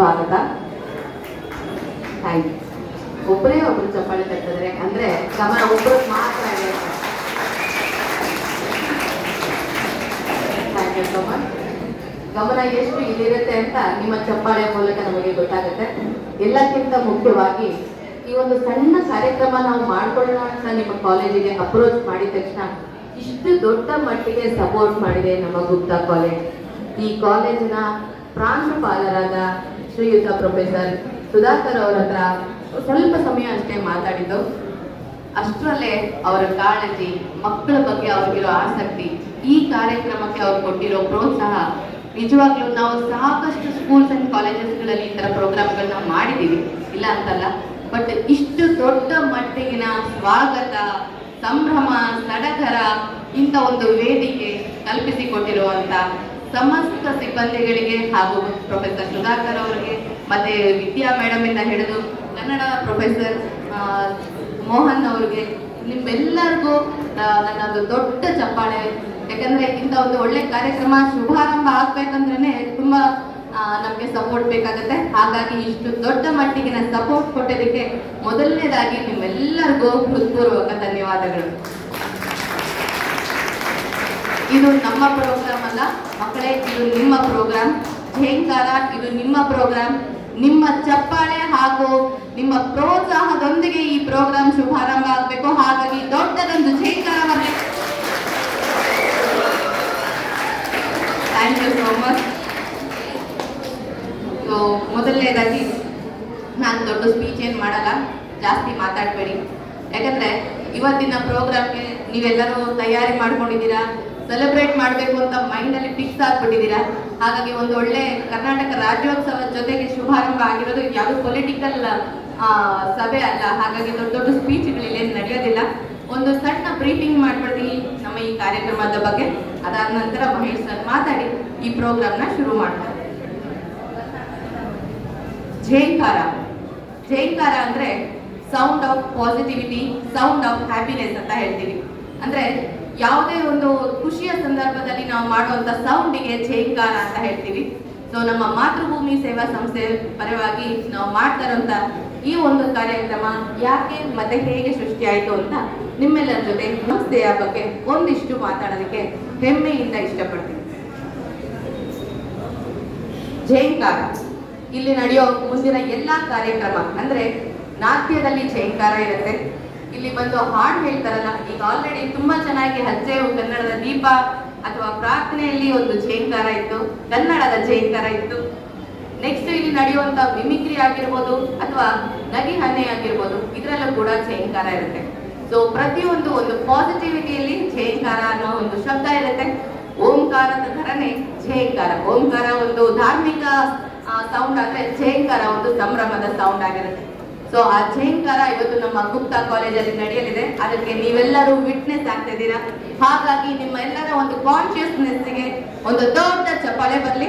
ಸ್ವಾಗತ. Thank you. ಒಬ್ಬರೇ ಒಬ್ರು ಚಪ್ಪಾಳೆ ತಟ್ಟಿದ್ರೆ ಅಂದ್ರೆ ಗಮನ ಒಬ್ಬರು ಮಾತ್ರ ಇರುತ್ತೆ. Thank you so much. ಗಮನ ಎಷ್ಟು ಇಲ್ಲಿರುತ್ತೆ ಅಂತ ನಿಮ್ಮ ಚಪ್ಪಾಳೆ ಮೂಲಕ ನಮಗೆ ಗೊತ್ತಾಗುತ್ತೆ. ಎಲ್ಲಕ್ಕಿಂತ ಮುಖ್ಯವಾಗಿ ಈ ಒಂದು ಸಣ್ಣ ಕಾರ್ಯಕ್ರಮ ನಾವು ಮಾಡ್ಕೊಳ್ಳೋಣ ಅಂತ ನಿಮ್ಮ ಕಾಲೇಜಿಗೆ ಅಪ್ರೋಚ್ ಮಾಡಿದ ತಕ್ಷಣ ಇಷ್ಟು ದೊಡ್ಡ ಮಟ್ಟಿಗೆ ಸಪೋರ್ಟ್ ಮಾಡಿದೆ ನಮ್ಮ ಗುಪ್ತಾ ಕಾಲೇಜ್. ಈ ಕಾಲೇಜಿನ ಪ್ರಾಂಶುಪಾಲರಾದ ಶ್ರೀಯುತ ಪ್ರೊಫೆಸರ್ ಸುಧಾಕರ್ ಅವರ ಹತ್ರ ಸ್ವಲ್ಪ ಸಮಯ ಅಷ್ಟೇ ಮಾತಾಡಿದ್ದು. ಅಷ್ಟರಲ್ಲೇ ಅವರ ಕಾಳಜಿ, ಮಕ್ಕಳ ಬಗ್ಗೆ ಅವ್ರಿಗಿರೋ ಆಸಕ್ತಿ, ಈ ಕಾರ್ಯಕ್ರಮಕ್ಕೆ ಅವ್ರು ಕೊಟ್ಟಿರೋ ಪ್ರೋತ್ಸಾಹ, ನಿಜವಾಗ್ಲೂ ನಾವು ಸಾಕಷ್ಟು ಸ್ಕೂಲ್ಸ್ ಅಂಡ್ ಕಾಲೇಜಸ್ಗಳಲ್ಲಿ ಈ ಥರ ಪ್ರೋಗ್ರಾಮ್ಗಳನ್ನ ಮಾಡಿದ್ದೀವಿ, ಇಲ್ಲ ಅಂತಲ್ಲ. ಬಟ್ ಇಷ್ಟು ದೊಡ್ಡ ಮಟ್ಟಿಗಿನ ಸ್ವಾಗತ, ಸಂಭ್ರಮ, ಸಡಗರ, ಇಂಥ ಒಂದು ವೇದಿಕೆ ಕಲ್ಪಿಸಿಕೊಟ್ಟಿರುವಂಥ ಸಮಸ್ತ ಸಿಬ್ಬಂದಿಗಳಿಗೆ ಹಾಗೂ ಪ್ರೊಫೆಸರ್ ಸುಧಾಕರ್ ಅವರಿಗೆ ಮತ್ತೆ ವಿದ್ಯಾ ಮೇಡಮ್ ಇಂದ ಹಿಡಿದು ಕನ್ನಡ ಪ್ರೊಫೆಸರ್ ಮೋಹನ್ ಅವರಿಗೆ, ನಿಮ್ಮೆಲ್ಲರಿಗೂ ನನ್ನೊಂದು ದೊಡ್ಡ ಚಪ್ಪಾಳೆ. ಯಾಕಂದ್ರೆ ಇಂಥ ಒಂದು ಒಳ್ಳೆ ಕಾರ್ಯಕ್ರಮ ಶುಭಾರಂಭ ಆಗ್ಬೇಕಂದ್ರೆ ತುಂಬಾ ನಮಗೆ ಸಪೋರ್ಟ್ ಬೇಕಾಗುತ್ತೆ. ಹಾಗಾಗಿ ಇಷ್ಟು ದೊಡ್ಡ ಮಟ್ಟಿಗಿನ ಸಪೋರ್ಟ್ ಕೊಟ್ಟಿದ್ದಕ್ಕೆ ಮೊದಲನೇದಾಗಿ ನಿಮ್ಮೆಲ್ಲರಿಗೂ ಹೃತ್ಪೂರ್ವಕ ಧನ್ಯವಾದಗಳು. ಇದು ನಮ್ಮ ಪ್ರೋಗ್ರಾಮ್ ಅಲ್ಲ ಮಕ್ಕಳೇ, ಇದು ನಿಮ್ಮ ಪ್ರೋಗ್ರಾಮ್. ಝೇಂಕಾರ ಇದು ನಿಮ್ಮ ಪ್ರೋಗ್ರಾಮ್. ನಿಮ್ಮ ಚಪ್ಪಾಳೆ ಹಾಗೂ ನಿಮ್ಮ ಪ್ರೋತ್ಸಾಹದೊಂದಿಗೆ ಈ ಪ್ರೋಗ್ರಾಮ್ ಶುಭಾರಂಭ ಆಗಬೇಕು. ಹಾಗಾಗಿ ದೊಡ್ಡದೊಂದು ಝೇಂಕಾರ ಬರಬೇಕು. Thank you so much. So ಮೊದಲನೇದಾಗಿ ನಾನು ದೊಡ್ಡ ಸ್ಪೀಚ್ ಏನು ಮಾಡಲ್ಲ, ಜಾಸ್ತಿ ಮಾತಾಡಬೇಡಿ. ಯಾಕಂದ್ರೆ ಇವತ್ತಿನ ಪ್ರೋಗ್ರಾಮ್ಗೆ ನೀವೆಲ್ಲರೂ ತಯಾರಿ ಮಾಡ್ಕೊಂಡಿದ್ದೀರಾ, ಸೆಲೆಬ್ರೇಟ್ ಮಾಡಬೇಕು ಅಂತ ಮೈಂಡಲ್ಲಿ ಫಿಕ್ಸ್ ಆಗ್ಬಿಟ್ಟಿದ್ದೀರಾ. ಹಾಗಾಗಿ ಒಂದು ಒಳ್ಳೆ ಕರ್ನಾಟಕ ರಾಜ್ಯೋತ್ಸವದ ಜೊತೆಗೆ ಶುಭಾರಂಭ ಆಗಿರೋದು ಯಾವುದು ಪೊಲಿಟಿಕಲ್ ಸಭೆ ಅಲ್ಲ. ಹಾಗಾಗಿ ದೊಡ್ಡ ದೊಡ್ಡ ಸ್ಪೀಚ್ಗಳಲ್ಲಿ ನಡೆಯೋದಿಲ್ಲ. ಒಂದು ಸಣ್ಣ ಬ್ರೀಫಿಂಗ್ ಮಾಡ್ಬಿಡ್ತೀನಿ ನಮ್ಮ ಈ ಕಾರ್ಯಕ್ರಮದ ಬಗ್ಗೆ. ಅದಾದ ನಂತರ ಮಹೇಶ್ ಸರ್ ಮಾತಾಡಿ ಈ ಪ್ರೋಗ್ರಾಮ್ನ ಶುರು ಮಾಡ್ತಾರೆ. ಝೇಂಕಾರ. ಝೇಂಕಾರ ಅಂದ್ರೆ sound of positivity, sound of happiness ಅಂತ ಹೇಳ್ತೀವಿ. ಅಂದ್ರೆ ಯಾವುದೇ ಒಂದು ಖುಷಿಯ ಸಂದರ್ಭದಲ್ಲಿ ನಾವು ಮಾಡುವಂತ ಸೌಂಡಿಗೆ ಝೇಂಕಾರ ಅಂತ ಹೇಳ್ತೀವಿ. ಸೊ ನಮ್ಮ ಮಾತೃಭೂಮಿ ಸೇವಾ ಸಂಸ್ಥೆ ಪರವಾಗಿ ನಾವು ಮಾಡ್ತಾ ಇರುವಂತ ಈ ಒಂದು ಕಾರ್ಯಕ್ರಮ ಯಾಕೆ ಮತ್ತೆ ಹೇಗೆ ಸೃಷ್ಟಿಯಾಯಿತು ಅಂತ ನಿಮ್ಮೆಲ್ಲರ ಜೊತೆ ಸಂಸ್ಥೆಯ ಬಗ್ಗೆ ಒಂದಿಷ್ಟು ಮಾತಾಡೋದಕ್ಕೆ ಹೆಮ್ಮೆಯಿಂದ ಇಷ್ಟಪಡ್ತೀನಿ. ಝೇಂಕಾರ ಇಲ್ಲಿ ನಡೆಯೋ ಮುಂದಿನ ಎಲ್ಲಾ ಕಾರ್ಯಕ್ರಮ ಅಂದ್ರೆ ನಾಟ್ಯದಲ್ಲಿ ಝೇಂಕಾರ ಇರುತ್ತೆ. ಇಲ್ಲಿ ಬಂದು ಹಾಡು ಹೇಳ್ತಾರಲ್ಲ, ಈಗ ಆಲ್ರೆಡಿ ತುಂಬಾ ಚೆನ್ನಾಗಿ ಹಚ್ಚೆಯು ಕನ್ನಡದ ದೀಪ ಅಥವಾ ಪ್ರಾರ್ಥನೆಯಲ್ಲಿ ಒಂದು ಝೇಂಕಾರ ಇತ್ತು, ಕನ್ನಡದ ಝೇಂಕಾರ ಇತ್ತು. ನೆಕ್ಸ್ಟ್ ಇಲ್ಲಿ ನಡೆಯುವಂತ ಮಿಮಿಕ್ರಿ ಆಗಿರ್ಬೋದು ಅಥವಾ ನಗಿ ಹನ್ನೆ ಆಗಿರ್ಬೋದು, ಇದರಲ್ಲೂ ಕೂಡ ಝೇಂಕಾರ ಇರುತ್ತೆ. ಸೊ ಪ್ರತಿಯೊಂದು ಒಂದು ಪಾಸಿಟಿವಿಟಿಯಲ್ಲಿ ಝೇಂಕಾರ ಅನ್ನೋ ಒಂದು ಶಬ್ದ ಇರುತ್ತೆ. ಓಂಕಾರದ ಥರನೇ ಝೇಂಕಾರ. ಓಂಕಾರ ಒಂದು ಧಾರ್ಮಿಕ ಸೌಂಡ್ ಆದ್ರೆ ಝೇಂಕಾರ ಒಂದು ಸಂಭ್ರಮದ ಸೌಂಡ್ ಆಗಿರುತ್ತೆ. ಸೊ ಆ ಝೇಂಕಾರ ಇವತ್ತು ನಮ್ಮ ಗುಪ್ತಾ ಕಾಲೇಜಲ್ಲಿ ನಡೆಯಲಿದೆ. ಅದಕ್ಕೆ ನೀವೆಲ್ಲರೂ ವಿಟ್ನೆಸ್ ಆಗ್ತಿದ್ದೀರಾ. ಹಾಗಾಗಿ ನಿಮ್ಮ ಎಲ್ಲರ ಒಂದು ಕಾನ್ಶಿಯಸ್ನೆಸ್ಗೆ ಒಂದು ದೊಡ್ಡ ಚಪ್ಪಾಳೆ ಬರಲಿ.